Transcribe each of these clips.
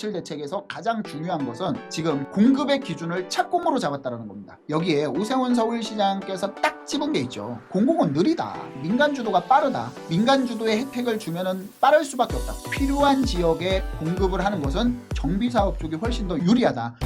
97 대책에서 가장 중요한 것은 지금 공급의 기준을 착공으로 잡았다는 겁니다. 여기에 오세훈 서울시장께서 딱 집은 게 있죠. 공공은 느리다, 민간 주도가 빠르다, 민간 주도의 혜택을 주면은 빠를 수밖에 없다. 필요한 지역에 공급을 하는 것은 정비사업 쪽이 훨씬 더 유리하다.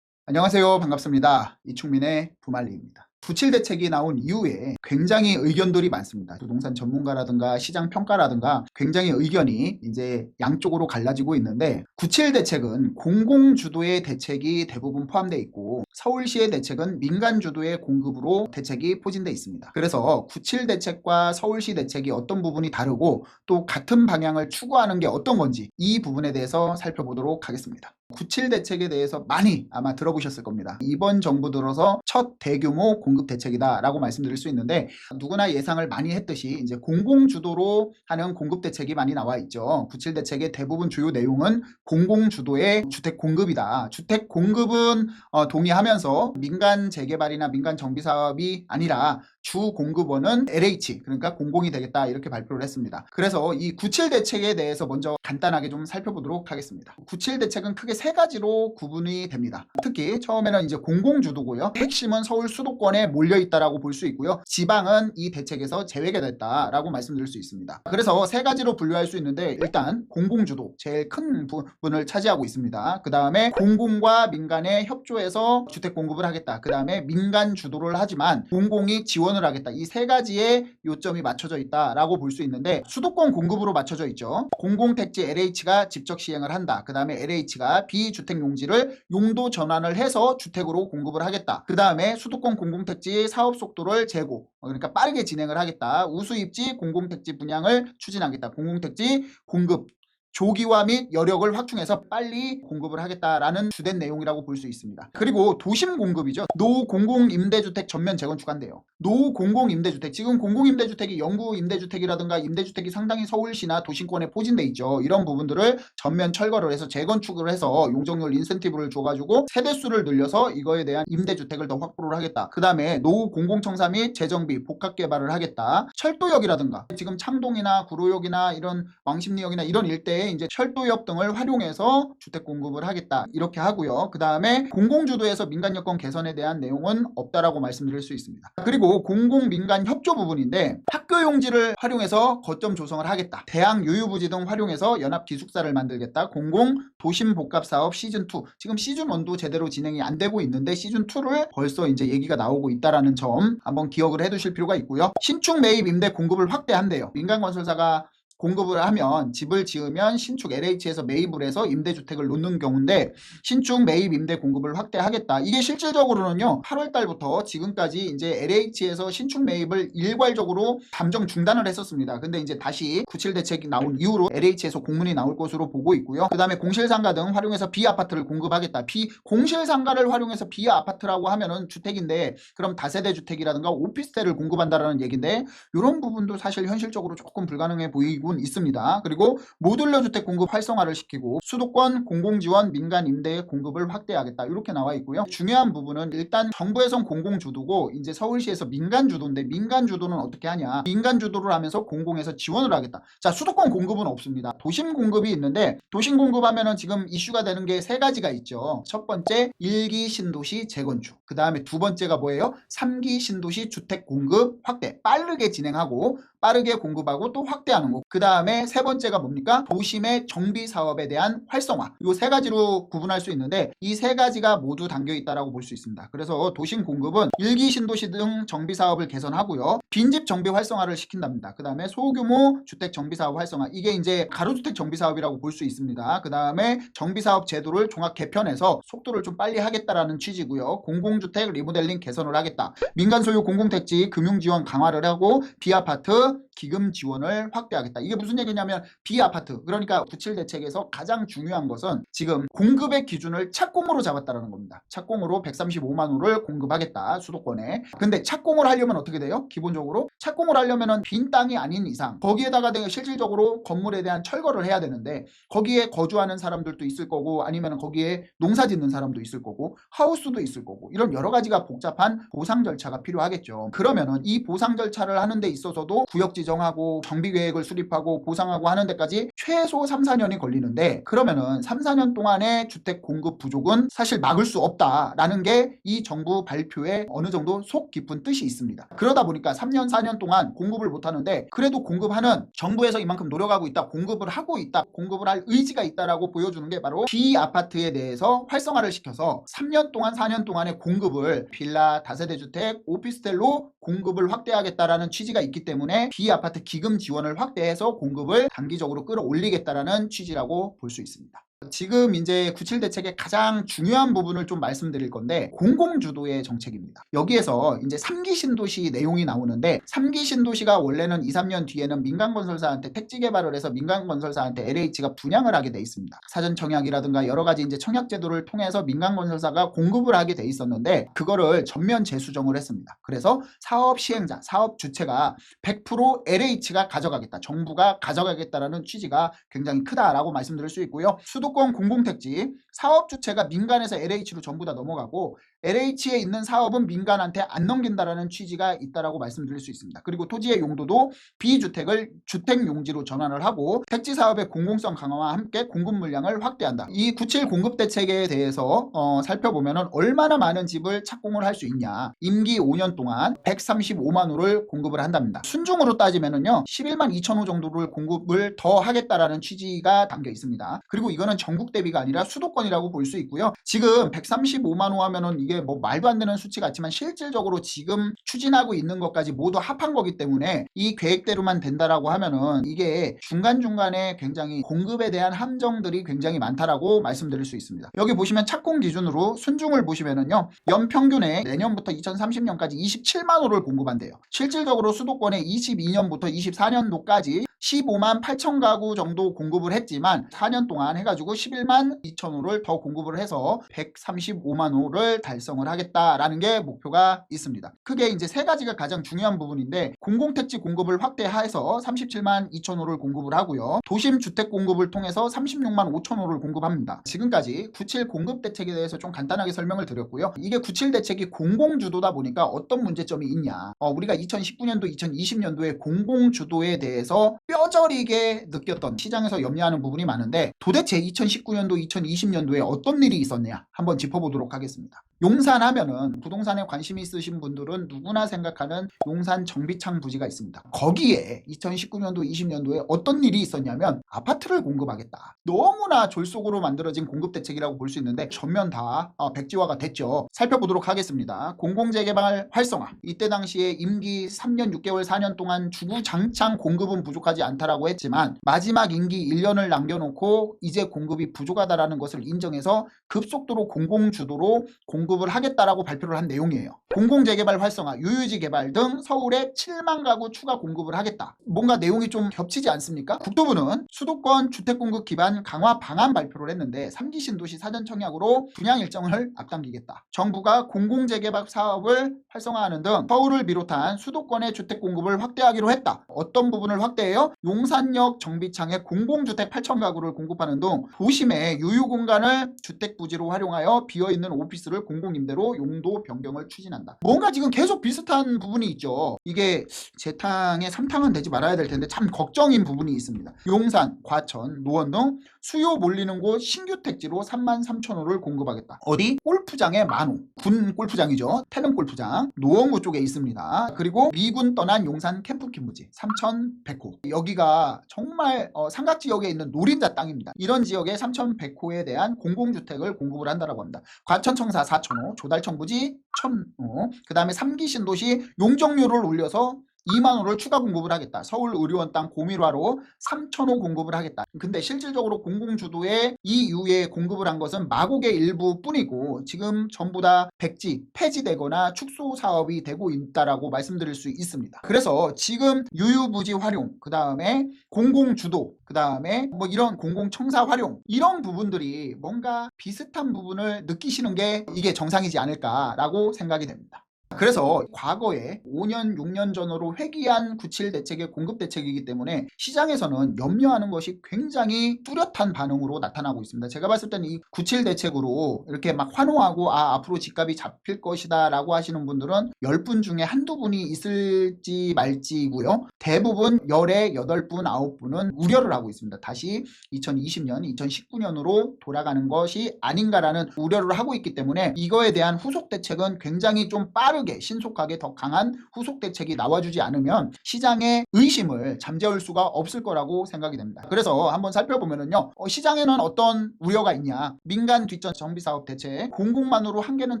안녕하세요. 반갑습니다. 이충민의 부말리입니다. 97 대책이 나온 이후에 굉장히 의견들이 많습니다. 부동산 전문가라든가 시장 평가라든가 굉장히 의견이 이제 양쪽으로 갈라지고 있는데 97 대책은 공공 주도의 대책이 대부분 포함되어 있고 서울시의 대책은 민간 주도의 공급으로 대책이 포진되어 있습니다. 그래서 97 대책과 서울시 대책이 어떤 부분이 다르고 또 같은 방향을 추구하는 게 어떤 건지 이 부분에 대해서 살펴보도록 하겠습니다. 97 대책에 대해서 많이 아마 들어보셨을 겁니다. 이번 정부 들어서 첫 대규모 공급 대책이다 라고 말씀드릴 수 있는데 누구나 예상을 많이 했듯이 이제 공공주도로 하는 공급 대책이 많이 나와 있죠. 97 대책의 대부분 주요 내용은 공공주도의 주택 공급이다. 주택 공급은 동의하면서 민간 재개발이나 민간 정비사업이 아니라 주 공급원은 LH 그러니까 공공이 되겠다 이렇게 발표를 했습니다. 그래서 이 97 대책에 대해서 먼저 간단하게 좀 살펴보도록 하겠습니다. 97 대책은 크게 세 가지로 구분이 됩니다. 특히 처음에는 이제 공공주도고요. 핵심은 서울 수도권에 몰려 있다라고 볼 수 있고요. 지방은 이 대책에서 제외가 됐다라고 말씀드릴 수 있습니다. 그래서 세 가지로 분류할 수 있는데 일단 공공주도 제일 큰 부분을 차지하고 있습니다. 그 다음에 공공과 민간의 협조해서 주택 공급을 하겠다. 그 다음에 민간 주도를 하지만 공공이 지원을 하겠다. 이 세 가지의 요점이 맞춰져 있다라고 볼 수 있는데 수도권 공급으로 맞춰져 있죠. 공공택지 LH가 직접 시행을 한다. 그 다음에 LH가 비주택 용지를 용도 전환을 해서 주택으로 공급을 하겠다. 그 다음에 수도권 공공택지 사업 속도를 제고 그러니까 빠르게 진행을 하겠다. 우수입지 공공택지 분양을 추진하겠다. 공공택지 공급 조기화 및 여력을 확충해서 빨리 공급을 하겠다라는 주된 내용이라고 볼 수 있습니다. 그리고 도심 공급이죠. 노공공임대주택 전면 재건축한대요. 노공공임대주택 지금 공공임대주택이 영구임대주택이라든가 임대주택이 상당히 서울시나 도심권에 포진돼 있죠. 이런 부분들을 전면 철거를 해서 재건축을 해서 용적률 인센티브를 줘가지고 세대수를 늘려서 이거에 대한 임대주택을 더 확보를 하겠다. 그 다음에 노공공청사 및 재정비 복합개발을 하겠다. 철도역이라든가 지금 창동이나 구로역이나 이런 왕십리역이나 이런 일대에 이제 철도역 등을 활용해서 주택 공급을 하겠다 이렇게 하고요. 그 다음에 공공주도에서 민간 여건 개선에 대한 내용은 없다라고 말씀드릴 수 있습니다. 그리고 공공민간 협조 부분인데 학교 용지를 활용해서 거점 조성을 하겠다. 대학 유유부지 등 활용해서 연합 기숙사를 만들겠다. 공공 도심 복합 사업 시즌2 지금 시즌1도 제대로 진행이 안 되고 있는데 시즌2를 벌써 이제 얘기가 나오고 있다라는 점 한번 기억을 해 두실 필요가 있고요. 신축 매입 임대 공급을 확대한대요. 민간 건설사가 공급을 하면 집을 지으면 신축 LH에서 매입을 해서 임대주택을 놓는 경우인데 신축 매입 임대 공급을 확대하겠다. 이게 실질적으로는요 8월 달부터 지금까지 이제 LH에서 신축 매입을 일괄적으로 잠정 중단을 했었습니다. 근데 이제 다시 97 대책이 나온 이후로 LH에서 공문이 나올 것으로 보고 있고요. 그 다음에 공실상가 등 활용해서 비아파트를 공급하겠다. 공실상가를 활용해서 비아파트라고 하면은 주택인데 그럼 다세대 주택이라든가 오피스텔을 공급한다라는 얘기인데 이런 부분도 사실 현실적으로 조금 불가능해 보이고 있습니다. 그리고 모듈러 주택 공급 활성화를 시키고 수도권 공공지원 민간 임대 공급을 확대하겠다 이렇게 나와 있고요. 중요한 부분은 일단 정부에선 공공주도고 이제 서울시에서 민간주도인데 민간주도는 어떻게 하냐 민간 주도를 하면서 공공에서 지원을 하겠다. 자 수도권 공급은 없습니다. 도심 공급이 있는데 도심 공급하면은 지금 이슈가 되는 게 세 가지가 있죠. 첫 번째 1기 신도시 재건축 그 다음에 두 번째가 뭐예요? 3기 신도시 주택 공급 확대 빠르게 진행하고 빠르게 공급하고 또 확대하는 거. 그 다음에 세 번째가 뭡니까? 도심의 정비 사업에 대한 활성화. 이 세 가지로 구분할 수 있는데 이 세 가지가 모두 담겨 있다라고 볼 수 있습니다. 그래서 도심 공급은 1기 신도시 등 정비 사업을 개선하고요. 빈집 정비 활성화를 시킨답니다. 그 다음에 소규모 주택 정비 사업 활성화. 이게 이제 가로주택 정비 사업이라고 볼 수 있습니다. 그 다음에 정비 사업 제도를 종합 개편해서 속도를 좀 빨리 하겠다라는 취지고요. 공공주택 리모델링 개선을 하겠다. 민간 소유 공공택지 금융 지원 강화를 하고 비아파트 기금 지원을 확대하겠다. 이게 무슨 얘기냐면 B아파트, 그러니까 97 대책에서 가장 중요한 것은 지금 공급의 기준을 착공으로 잡았다는 겁니다. 착공으로 135만 호를 공급하겠다, 수도권에. 근데 착공을 하려면 어떻게 돼요? 기본적으로 착공을 하려면은 빈 땅이 아닌 이상 거기에다가 실질적으로 건물에 대한 철거를 해야 되는데, 거기에 거주하는 사람들도 있을 거고 아니면 거기에 농사 짓는 사람도 있을 거고 하우스도 있을 거고, 이런 여러 가지가 복잡한 보상 절차가 필요하겠죠. 그러면은 이 보상 절차를 하는 데 있어서도 구역 지정하고 정비 계획을 수립하고 보상하고 하는 데까지 최소 3, 4년이 걸리는데, 그러면은 3, 4년 동안의 주택 공급 부족은 사실 막을 수 없다라는 게 이 정부 발표에 어느 정도 속 깊은 뜻이 있습니다. 그러다 보니까 3년, 4년 동안 공급을 못 하는데, 그래도 공급하는, 정부에서 이만큼 노력하고 있다, 공급을 하고 있다, 공급을 할 의지가 있다라고 보여주는 게 바로 B아파트에 대해서 활성화를 시켜서 3년 동안, 4년 동안의 공급을 빌라, 다세대 주택, 오피스텔로 공급을 확대하겠다라는 취지가 있기 때문에 B아파트 기금 지원을 확대해서 공급을 단기적으로 끌어올리겠다라는 취지라고 볼 수 있습니다. 지금 이제 97 대책의 가장 중요한 부분을 좀 말씀드릴 건데, 공공주도의 정책입니다. 여기에서 이제 3기 신도시 내용이 나오는데, 3기 신도시가 원래는 2, 3년 뒤에는 민간건설사한테 택지 개발을 해서 민간건설사한테 LH가 분양을 하게 돼 있습니다. 사전 청약이라든가 여러 가지 이제 청약 제도를 통해서 민간건설사가 공급을 하게 돼 있었는데, 그거를 전면 재수정을 했습니다. 그래서 사업 시행자, 사업 주체가 100% LH가 가져가겠다, 정부가 가져가겠다라는 취지가 굉장히 크다라고 말씀드릴 수 있고요. 수도권 공공택지 사업 주체가 민간에서 LH로 전부 다 넘어가고, LH에 있는 사업은 민간한테 안 넘긴다라는 취지가 있다라고 말씀드릴 수 있습니다. 그리고 토지의 용도도 B주택을 주택용지로 전환을 하고, 택지 사업의 공공성 강화와 함께 공급 물량을 확대한다. 이 97 공급 대책에 대해서 살펴보면 얼마나 많은 집을 착공을 할 수 있냐, 임기 5년 동안 135만 호를 공급을 한답니다. 순중으로 따지면은요 11만 2천 호 정도를 공급을 더 하겠다라는 취지가 담겨 있습니다. 그리고 이거는 전국 대비가 아니라 수도권이라고 볼 수 있고요. 지금 135만 호 하면은 이게 뭐 말도 안 되는 수치 같지만, 실질적으로 지금 추진하고 있는 것까지 모두 합한 거기 때문에 이 계획대로만 된다라고 하면은 이게 중간중간에 굉장히 공급에 대한 함정들이 굉장히 많다라고 말씀드릴 수 있습니다. 여기 보시면 착공 기준으로 순중을 보시면은요 연평균에 내년부터 2030년까지 27만 호를 공급한대요. 실질적으로 수도권에 22년부터 24년도까지 15만 8천 가구 정도 공급을 했지만 4년 동안 해가지고 11만 2천 호를 더 공급을 해서 135만 호를 달성을 하겠다라는 게 목표가 있습니다. 크게 이제 세 가지가 가장 중요한 부분인데, 공공택지 공급을 확대해서 37만 2천 호를 공급을 하고요. 도심 주택 공급을 통해서 36만 5천 호를 공급합니다. 지금까지 97 공급 대책에 대해서 좀 간단하게 설명을 드렸고요. 이게 97 대책이 공공주도다 보니까 어떤 문제점이 있냐, 우리가 2019년도 2020년도에 공공주도에 대해서 뼈저리게 느꼈던, 시장에서 염려하는 부분이 많은데, 도대체 2019년도 2020년도에 어떤 일이 있었냐 한번 짚어보도록 하겠습니다. 용산 하면은 부동산에 관심이 있으신 분들은 누구나 생각하는 용산 정비창 부지가 있습니다. 거기에 2019년도 20년도에 어떤 일이 있었냐면 아파트를 공급하겠다, 너무나 졸속으로 만들어진 공급대책이라고 볼 수 있는데 전면 다 백지화가 됐죠. 살펴보도록 하겠습니다. 공공재개발 활성화, 이때 당시에 임기 3년 6개월 4년 동안 주구장창 공급은 부족하지 않다라고 했지만, 마지막 임기 1년을 남겨놓고 이제 공급이 부족하다라는 것을 인정해서 급속도로 공공주도로 공급을 하겠다라고 발표를 한 내용이에요. 공공재개발 활성화, 유유지 개발 등 서울에 7만 가구 추가 공급을 하겠다. 뭔가 내용이 좀 겹치지 않습니까? 국토부는 수도권 주택공급 기반 강화 방안 발표를 했는데, 3기 신도시 사전 청약으로 분양 일정을 앞당기겠다, 정부가 공공재개발 사업을 활성화하는 등 서울을 비롯한 수도권의 주택 공급을 확대하기로 했다. 어떤 부분을 확대해요? 용산역 정비창에 공공주택 8천 가구를 공급하는 등 도심의 유유공간을 주택부지로 활용하여 비어있는 오피스를 공공임대로 용도 변경을 추진한다. 뭔가 지금 계속 비슷한 부분이 있죠. 이게 재탕에 3탕은 되지 말아야 될 텐데 참 걱정인 부분이 있습니다. 용산, 과천, 노원 등 수요 몰리는 곳 신규 택지로 3만 3천 호를 공급하겠다. 어디? 골프장에 만호, 군 골프장이죠. 태릉 골프장, 노원구 쪽에 있습니다. 그리고 미군 떠난 용산 캠프 키무지 3,100호, 여기가 정말 삼각지역에 있는 노린자 땅입니다. 이런 지역에 3,100호에 대한 공공주택을 공급을 한다고 합니다. 과천청사 4,000호, 조달청 부지 1,000호, 그 다음에 3기 신도시 용적률을 올려서 2만 호를 추가 공급을 하겠다. 서울의료원 땅 고밀화로 3,000호 공급을 하겠다. 근데 실질적으로 공공주도에 이 이후에 공급을 한 것은 마곡의 일부뿐이고 지금 전부 다 백지, 폐지되거나 축소 사업이 되고 있다라고 말씀드릴 수 있습니다. 그래서 지금 유유부지 활용, 그 다음에 공공주도, 그 다음에 뭐 이런 공공청사 활용, 이런 부분들이 뭔가 비슷한 부분을 느끼시는 게 이게 정상이지 않을까라고 생각이 됩니다. 그래서 과거에 5년, 6년 전으로 회귀한 97 대책의 공급 대책이기 때문에 시장에서는 염려하는 것이 굉장히 뚜렷한 반응으로 나타나고 있습니다. 제가 봤을 때는 이 97 대책으로 이렇게 막 환호하고 앞으로 집값이 잡힐 것이다 라고 하시는 분들은 10분 중에 한두 분이 있을지 말지고요. 대부분 10에 8분, 9분은 우려를 하고 있습니다. 다시 2020년, 2019년으로 돌아가는 것이 아닌가라는 우려를 하고 있기 때문에 이거에 대한 후속 대책은 굉장히 좀 빠르게 신속하게 더 강한 후속 대책이 나와주지 않으면 시장의 의심을 잠재울 수가 없을 거라고 생각이 됩니다. 그래서 한번 살펴보면은요, 시장에는 어떤 우려가 있냐. 민간 뒷전 정비사업 대책, 공공만으로 한계는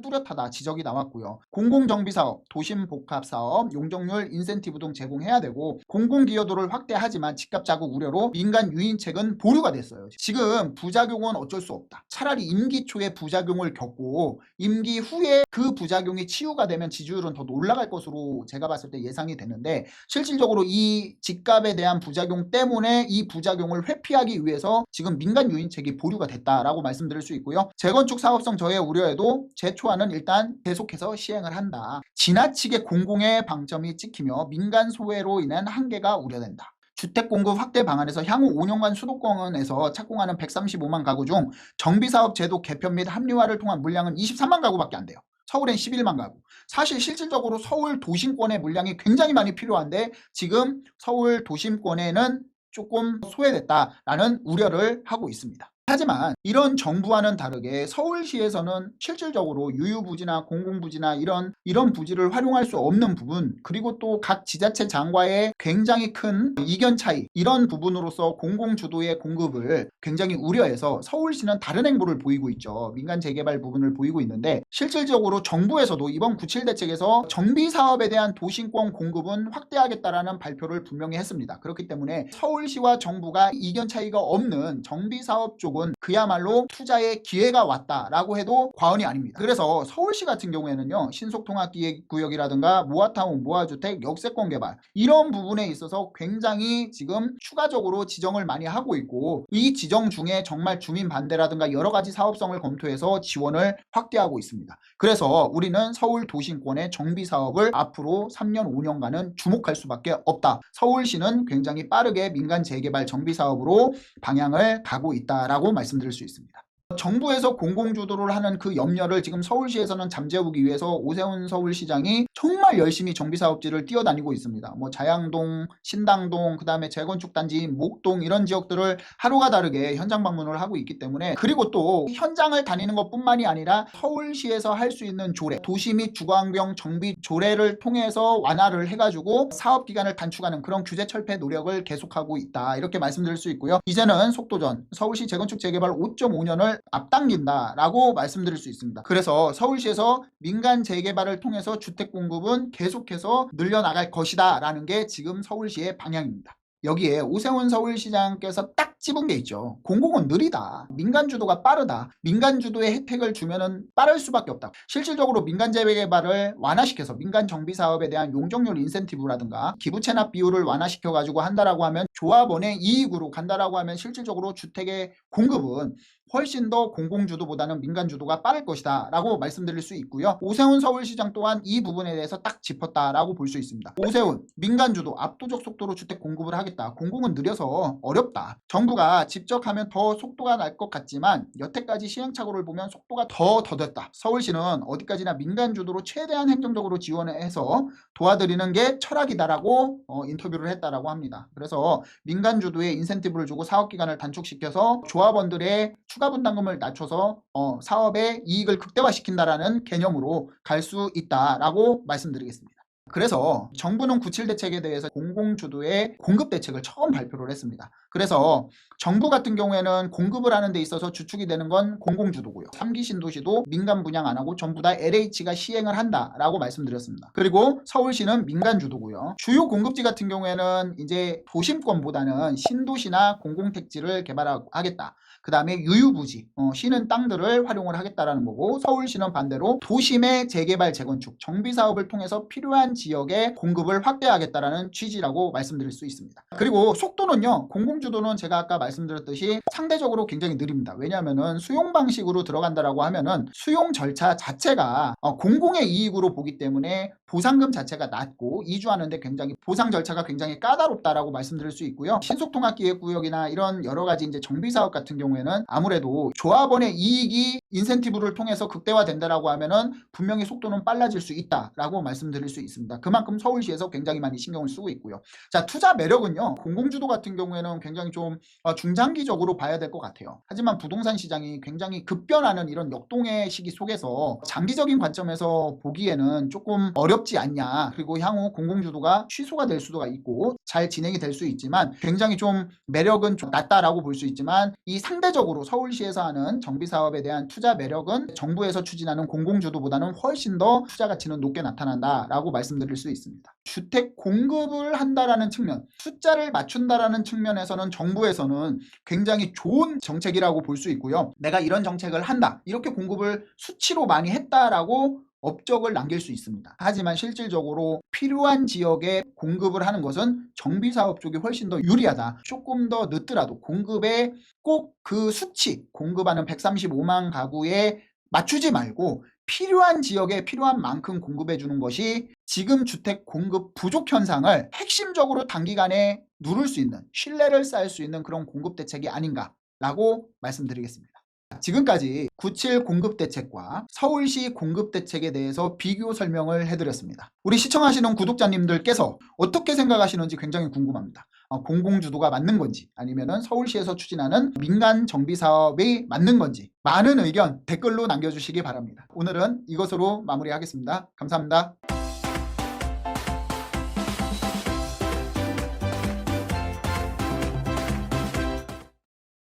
뚜렷하다 지적이 나왔고요. 공공정비사업, 도심복합사업, 용적률 인센티브 등 제공해야 되고 공공기여도를 확대하지만 집값 자국 우려로 민간 유인책은 보류가 됐어요. 지금 부작용은 어쩔 수 없다. 차라리 임기 초에 부작용을 겪고 임기 후에 그 부작용이 치유가 되면 지지율은 더 올라갈 것으로 제가 봤을 때 예상이 되는데 실질적으로 이 집값에 대한 부작용 때문에 이 부작용을 회피하기 위해서 지금 민간 유인책이 보류가 됐다라고 말씀드릴 수 있고요. 재건축 사업성 저해 우려에도 재초안은 일단 계속해서 시행을 한다. 지나치게 공공의 방점이 찍히며 민간 소외로 인한 한계가 우려된다. 주택 공급 확대 방안에서 향후 5년간 수도권에서 착공하는 135만 가구 중 정비사업 제도 개편 및 합리화를 통한 물량은 23만 가구밖에 안 돼요. 서울엔 11만 가구. 사실 실질적으로 서울 도심권의 물량이 굉장히 많이 필요한데 지금 서울 도심권에는 조금 소외됐다라는 우려를 하고 있습니다. 하지만 이런 정부와는 다르게 서울시에서는 실질적으로 유유부지나 공공부지나 이런 부지를 활용할 수 없는 부분, 그리고 또 각 지자체장과의 굉장히 큰 이견 차이, 이런 부분으로서 공공주도의 공급을 굉장히 우려해서 서울시는 다른 행보를 보이고 있죠. 민간 재개발 부분을 보이고 있는데 실질적으로 정부에서도 이번 97 대책에서 정비사업에 대한 도심권 공급은 확대하겠다라는 발표를 분명히 했습니다. 그렇기 때문에 서울시와 정부가 이견 차이가 없는 정비사업 쪽 그야말로 투자의 기회가 왔다라고 해도 과언이 아닙니다. 그래서 서울시 같은 경우에는요, 신속통합기획구역이라든가 모아타운, 모아주택, 역세권 개발 이런 부분에 있어서 굉장히 지금 추가적으로 지정을 많이 하고 있고 이 지정 중에 정말 주민 반대라든가 여러 가지 사업성을 검토해서 지원을 확대하고 있습니다. 그래서 우리는 서울 도심권의 정비 사업을 앞으로 3년, 5년간은 주목할 수밖에 없다. 서울시는 굉장히 빠르게 민간 재개발 정비 사업으로 방향을 가고 있다라고 말씀드릴 수 있습니다. 정부에서 공공주도를 하는 그 염려를 지금 서울시에서는 잠재우기 위해서 오세훈 서울시장이 정말 열심히 정비사업지를 뛰어다니고 있습니다. 뭐 자양동, 신당동, 그 다음에 재건축단지, 목동 이런 지역들을 하루가 다르게 현장 방문을 하고 있기 때문에, 그리고 또 현장을 다니는 것뿐만이 아니라 서울시에서 할 수 있는 조례, 도시 및 주거환경 정비 조례를 통해서 완화를 해가지고 사업기간을 단축하는 그런 규제 철폐 노력을 계속하고 있다, 이렇게 말씀드릴 수 있고요. 이제는 속도전, 서울시 재건축 재개발 5.5년을 앞당긴다라고 말씀드릴 수 있습니다. 그래서 서울시에서 민간 재개발을 통해서 주택 공급은 계속해서 늘려나갈 것이다 라는 게 지금 서울시의 방향입니다. 여기에 오세훈 서울시장께서 딱 집은 게 있죠. 공공은 느리다. 민간 주도가 빠르다. 민간 주도의 혜택을 주면은 빠를 수밖에 없다. 실질적으로 민간 재개발을 완화시켜서 민간 정비 사업에 대한 용적률 인센티브라든가 기부 체납 비율을 완화시켜 가지고 한다라고 하면 조합원의 이익으로 간다라고 하면 실질적으로 주택의 공급은 훨씬 더 공공주도보다는 민간주도가 빠를 것이다 라고 말씀드릴 수 있고요. 오세훈 서울시장 또한 이 부분에 대해서 딱 짚었다라고 볼 수 있습니다. 오세훈, 민간주도 압도적 속도로 주택 공급을 하겠다. 공공은 느려서 어렵다. 정부가 직접 하면 더 속도가 날 것 같지만 여태까지 시행착오를 보면 속도가 더 더뎠다. 서울시는 어디까지나 민간주도로 최대한 행정적으로 지원해서 도와드리는 게 철학이다라고 인터뷰를 했다라고 합니다. 그래서 민간주도에 인센티브를 주고 사업기간을 단축시켜서 조합원들의 추가 분담금을 낮춰서 사업의 이익을 극대화시킨다라는 개념으로 갈 수 있다라고 말씀드리겠습니다. 그래서 정부는 97 대책에 대해서 공공주도의 공급 대책을 처음 발표를 했습니다. 그래서 정부 같은 경우에는 공급을 하는 데 있어서 주축이 되는 건 공공주도고요. 3기 신도시도 민간 분양 안 하고 전부 다 LH가 시행을 한다라고 말씀드렸습니다. 그리고 서울시는 민간 주도고요. 주요 공급지 같은 경우에는 이제 도심권보다는 신도시나 공공택지를 개발하겠다. 그 다음에 유유부지, 시는 땅들을 활용을 하겠다라는 거고, 서울시는 반대로 도심의 재개발, 재건축, 정비사업을 통해서 필요한 지역에 공급을 확대하겠다라는 취지라고 말씀드릴 수 있습니다. 그리고 속도는요, 공공주도는 제가 아까 말씀드렸듯이 상대적으로 굉장히 느립니다. 왜냐하면은 수용 방식으로 들어간다라고 하면은 수용 절차 자체가 공공의 이익으로 보기 때문에 보상금 자체가 낮고 이주하는데 굉장히 보상 절차가 굉장히 까다롭다라고 말씀드릴 수 있고요. 신속통합기획구역이나 이런 여러 가지 이제 정비사업 같은 경우에는 아무래도 조합원의 이익이 인센티브를 통해서 극대화된다라고 하면은 분명히 속도는 빨라질 수 있다라고 말씀드릴 수 있습니다. 그만큼 서울시에서 굉장히 많이 신경을 쓰고 있고요. 자, 투자 매력은요, 공공주도 같은 경우에는 굉장히 좀 중장기적으로 봐야 될 것 같아요. 하지만 부동산 시장이 굉장히 급변하는 이런 역동의 시기 속에서 장기적인 관점에서 보기에는 조금 어렵지 않냐. 그리고 향후 공공주도가 취소가 될 수도 있고 잘 진행이 될 수 있지만 굉장히 좀 매력은 좀 낮다라고 볼 수 있지만, 이 상대적으로 서울시에서 하는 정비사업에 대한 투자 매력은 정부에서 추진하는 공공주도보다는 훨씬 더 투자 가치는 높게 나타난다라고 말씀드릴 수 있습니다. 주택 공급을 한다라는 측면, 숫자를 맞춘다라는 측면에서는 정부에서는 굉장히 좋은 정책이라고 볼 수 있고요. 내가 이런 정책을 한다, 이렇게 공급을 수치로 많이 했다라고 업적을 남길 수 있습니다. 하지만 실질적으로 필요한 지역에 공급을 하는 것은 정비사업 쪽이 훨씬 더 유리하다. 조금 더 늦더라도 공급에 꼭 그 수치, 공급하는 135만 가구에 맞추지 말고 필요한 지역에 필요한 만큼 공급해 주는 것이 지금 주택 공급 부족 현상을 핵심적으로 단기간에 누를 수 있는, 신뢰를 쌓을 수 있는 그런 공급 대책이 아닌가라고 말씀드리겠습니다. 지금까지 97 공급대책과 서울시 공급대책에 대해서 비교 설명을 해드렸습니다. 우리 시청하시는 구독자님들께서 어떻게 생각하시는지 굉장히 궁금합니다. 공공주도가 맞는 건지, 아니면 서울시에서 추진하는 민간 정비사업이 맞는 건지, 많은 의견 댓글로 남겨주시기 바랍니다. 오늘은 이것으로 마무리하겠습니다. 감사합니다.